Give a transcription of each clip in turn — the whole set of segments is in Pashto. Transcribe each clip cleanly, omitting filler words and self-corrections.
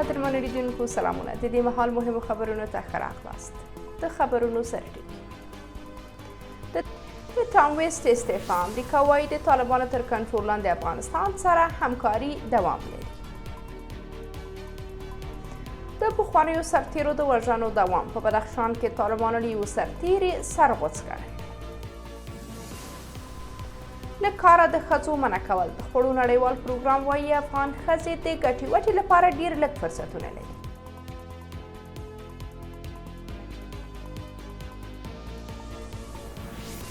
قدرمنو لیدونکو سلامونه. د دې مهال مهمو خبرونو ته ښه راغلاست. د خبرونو سرټکي. د ټام ویسټ استعفا. امریکا وایي د طالبانو تر کنټرول لاندې افغانستان سره همکاري دوام لري. د پخوانیو سرتیرو د وژنو دوام. په بدخشان کې طالبانو له یو سرتیري سر غوڅ کړی. له کاره د ښځو منع کول. د خوړو نړیوال پروګرام وایي افغان ښځې د ګټې وټې لپاره ډېر لږ فرصتونه لري.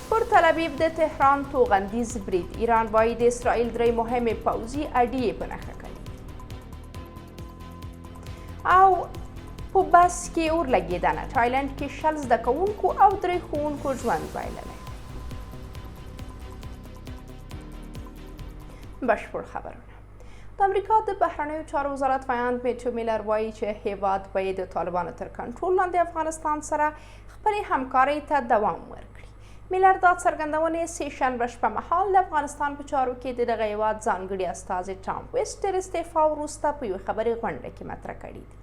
پر تل ابیب د تهران توغندیز برید. ایران وایي د اسرائیل درې مهمې پوځي اډې یې په نښه کړي. او په بس کې اور لګېدنه. تایلنډ کې 60 زده کوونکو او 3 ښوونکو ژوند بایللی. بشپړ خبرونه. د امریکا د بهرنیو چارو وزارت ویاند میټو میلر وایي چې هیواد باید د طالبانو تر کنټرول لاندې افغانستان سره خپلې همکارۍ ته دوام ورکړي. میلر دا څرګندونې سه شنبه شپه مهال د افغانستان په چارو کې د دغه هیواد ځانګړي استازي ټام ویسټ تر استعفا وروسته په یوه خبري غونډه کې مطرح کړي دي.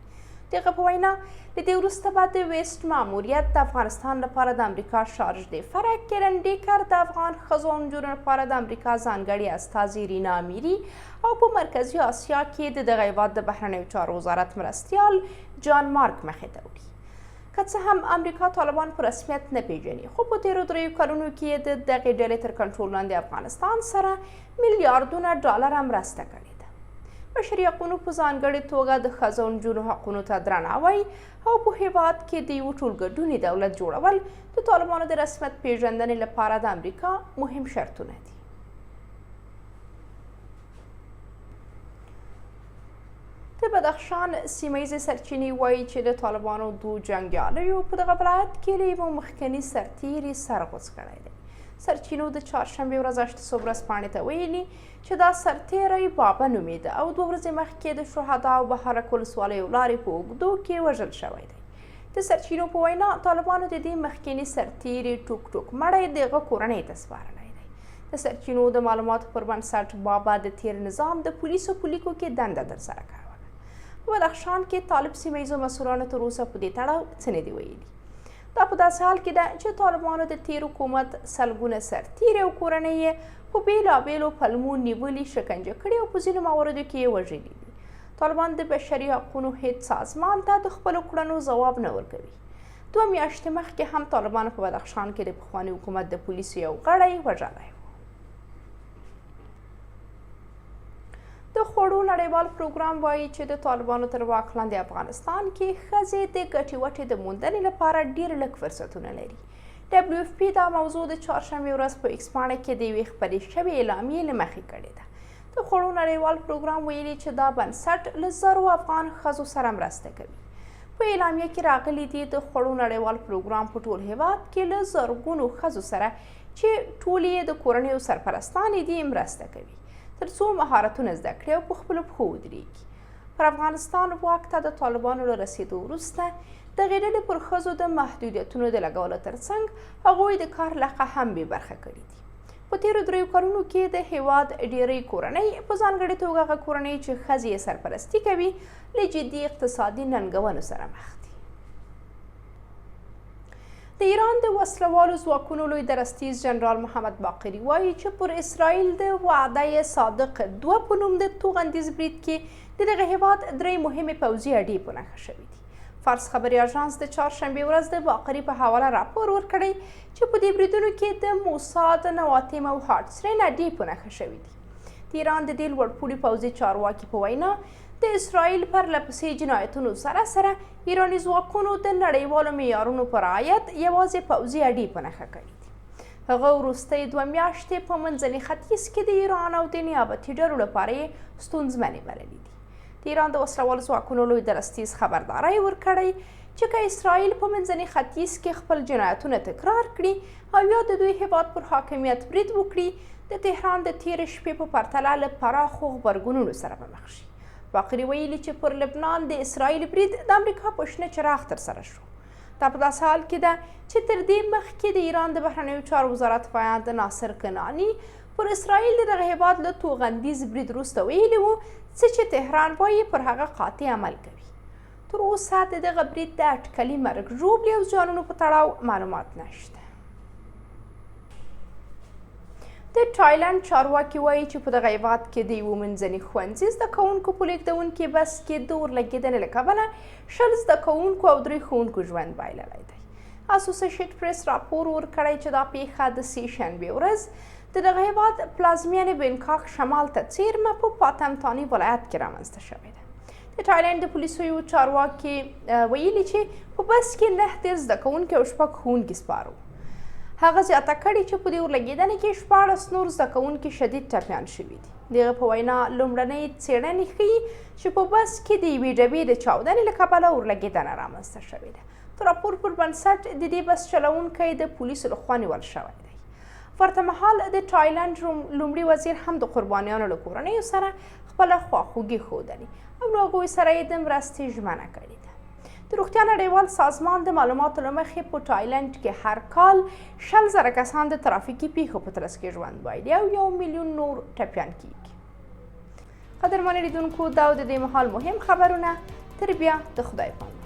دغه په وینا له دې وروسته به د ویسټ ماموریت د افغانستان لپاره د امریکا شارج د فرق کیرن ډیکر، د افغان ښځو او نجونو لپاره د امریکا ځانګړي استازي رینا امیري او په مرکزي اسیا کې د دغه هیواد د بهرنیو چارو وزارت مرستیال جان مارک مخې ته وړي. که څه هم امریکا طالبان په رسمیت نه پیژني، خو په تیرو 3 کلونو کې د دغې ډلې تر کنټرول لاندې افغانستان سره میلیاردونه ډالره مرسته کړې. بشري حقونو په ځانګړې توګه د ښځو او نجونو حقونو ته درناوی او په هیواد کې د یو ټولګډوني دولت جوړول د طالبانو د رسمیت پیژندنې لپاره د امریکا مهم شرطونه دي. د بدخشان سیمه ییزې سرچینې وایي چې د طالبانو 2 جنګیالیو په دغه ولایت کې له یوه مخکني سرتیري سر غوڅ کړی دی. سرچینو د چهارشنبې ورځ 8 ورځپاڼې ته ویلي چې دا سرتیری بابا نومیده او 2 ورځې مخکې د شهداو بهارک ولسوالیو لارې په اوږدو کې وژل شوی دی. د سرچینو په وینا طالبانو د دې مخکني سرتیري ټوک ټوک مړی د هغه کورنۍ ته سپارلی دی. د سرچینو د معلوماتو پر بنسټ بابا د تیر نظام د پولیسو په لیکو کې دنده ترسره کوله. په بدخشان کې طالب سیمه ییزو مسؤلانو تر اوسه په دې تړاو څه نه دي ویلي. دا په داسې حال کې ده چې طالبانو د تیر حکومت سلګونه سرتیري او کورنۍ یې په بېلابېلو پلمو نیولي، شکنجه کړي او په ځینو مواردو کې یې وژلي دي. طالبان د بشري حقونو هیڅ سازمان ته د خپلو کړنو ځواب نه ورکوي. 2 میاشتې مخکې هم طالبانو په بدخشان کې د پخواني حکومت د پولیسو یو غړی وژلی و. د خوړو نړیوال پروګرام وایي چې د طالبانو تر واک لاندې افغانستان کې ښځې د ګټې وټې د موندنې لپاره ډېر لږ فرصتونه لري. WFP دا موضوع د چهارشنبې ورځ په ایکس پاڼه کې د یوې خپرې شوې اعلامیې له مخې کړې ده. د خوړو نړیوال پروګرام ویلي چې دا بنسټ له زرو افغان ښځو سره مرسته کوي. په اعلامیه کې راغلي دي د خوړو نړیوال پروګرام په ټول هیواد کې له زرګونو ښځو سره چې ټولې یې د کورنیو سرپرستانې دي مرسته کوي تر څو مهارتونه زده کړي او په خپلو پښو ودرېږي. پر افغانستان واک ته د طالبانو له رسېدو وروسته دغې ډلې پر ښځو د محدودیتونو د لګولو ترڅنګ هغوی د کار له حقه هم بې برخه کړي دي. په تیرو 3 کلونو کې د هیواد ډېری کورنۍ، په ځانګړې توګه هغه کورنۍ چې ښځې یې سرپرستي کوي، له جدي اقتصادي ننګونو سره مخ دي. د ایران د وسلوالو ځواکونو لوی درستیز جنرال محمد باقري وایي چې پر اسرائیل د وعده صادق 2 په نوم د توغندیز برید کې د دغه هیواد 3 مهمې پوځي اډې په نښه شوي دي. فارس خبري اژانس د چهارشنبې ورځ د باقري په حواله راپور ورکړی چې په دې بریدونو کې د موساد، نواتم او هارټسرین اډې په نښه شوي دي. د ایران د دې لوړپوړي پوځي چارواکي په وینا د اسرائیل پرلپسې جنایتونو سره سره ایراني ځواکونو د نړیوالو معیارونو په رعایت یوازې پوځي اډې په نښه کړي دي. هغه وروستۍ 2 میاشتې په منځني ختیځ کې د ایران او د نیابتي ډلو لپاره یې ستونزمنې بللي دي. د ایران د وسلوالو ځواکونو لوی درستیز خبرداری ورکړی چې که اسرائیل په منځني ختیځ کې خپل جنایتونه تکرار کړي او یا د دوی هیواد پر حاکمیت برید وکړي، د تهران د تېرې شپې په پرتله له پراخو غبرګونونو سره به مخ شي. باقري ویلي چې پر لبنان د اسرائیل برید د امریکا په شنه چراغ ترسره شو. دا په داسې حال کې ده چې تر دې مخکې د ایران د بهرنیو چارو وزارت ویاند ناصر کنعاني پر اسرائیل د دغه هیواد له توغندیز برید وروسته ویلي وو څه چې تهران وایي پر هغه قاطع عمل کوي. تر اوسه د دغه برید د اټکلي مرګ ژوبلې او زیانونو په تړاو معلومات نشته. د تایلند چارواکي وایي چې په دغه هیواد کې د یوه منځني ښوونځي زده کوونکو په لیږدونکي بس کې د اورلګېدنې له کبله 10 زده کوونکو او 3 ښوونکو ژوند بایللی دی. اسوسییشن پریس راپور ورکړی چې دا پیښه د سې شنبې ورځ د دغه هیواد پلازمینې بینکاک شمال ته څیرمه په پاتمتاني ولایت کې رامنځته شوې ده. د تایلند د پولیسو یو چارواکي ویلي چې په بس کې 9 زده کوونکي او 6 ښوونکي سپاره وو. هغه زیاته کړې چې په دې اورلګېدنې کې 14 نور زده کوونکي شدید ټپیان شوي دي. د هغه په وینا لومړنۍ څېړنې ښیي چې په بس کې د یوې ډبې د چاودنې له کبله اورلګېدنه رامنځته شوې ده. د راپور پر بنسټ د دې بس چلوونکی د پولیسو لخوا نیول شوی دی. ورته مهال د تایلند لومړي وزیر هم د قربانیانو له کورنیو سره خپله خواخوږي ښودلې او له هغوی سره یې د مرستې ژمنه کړې ده. د روغتیا نړیوال سازمان د معلوماتو له مخې په تایلند کې هر کال 100,000 کسان د ترافیکي پیښو په ترڅ کې ژوند بایلي او 1 میلیون نور ټپیان کیږي. قدرمنو لیدونکو دا د دې مهال مهم خبرونه. تر بیا د خدای پامان.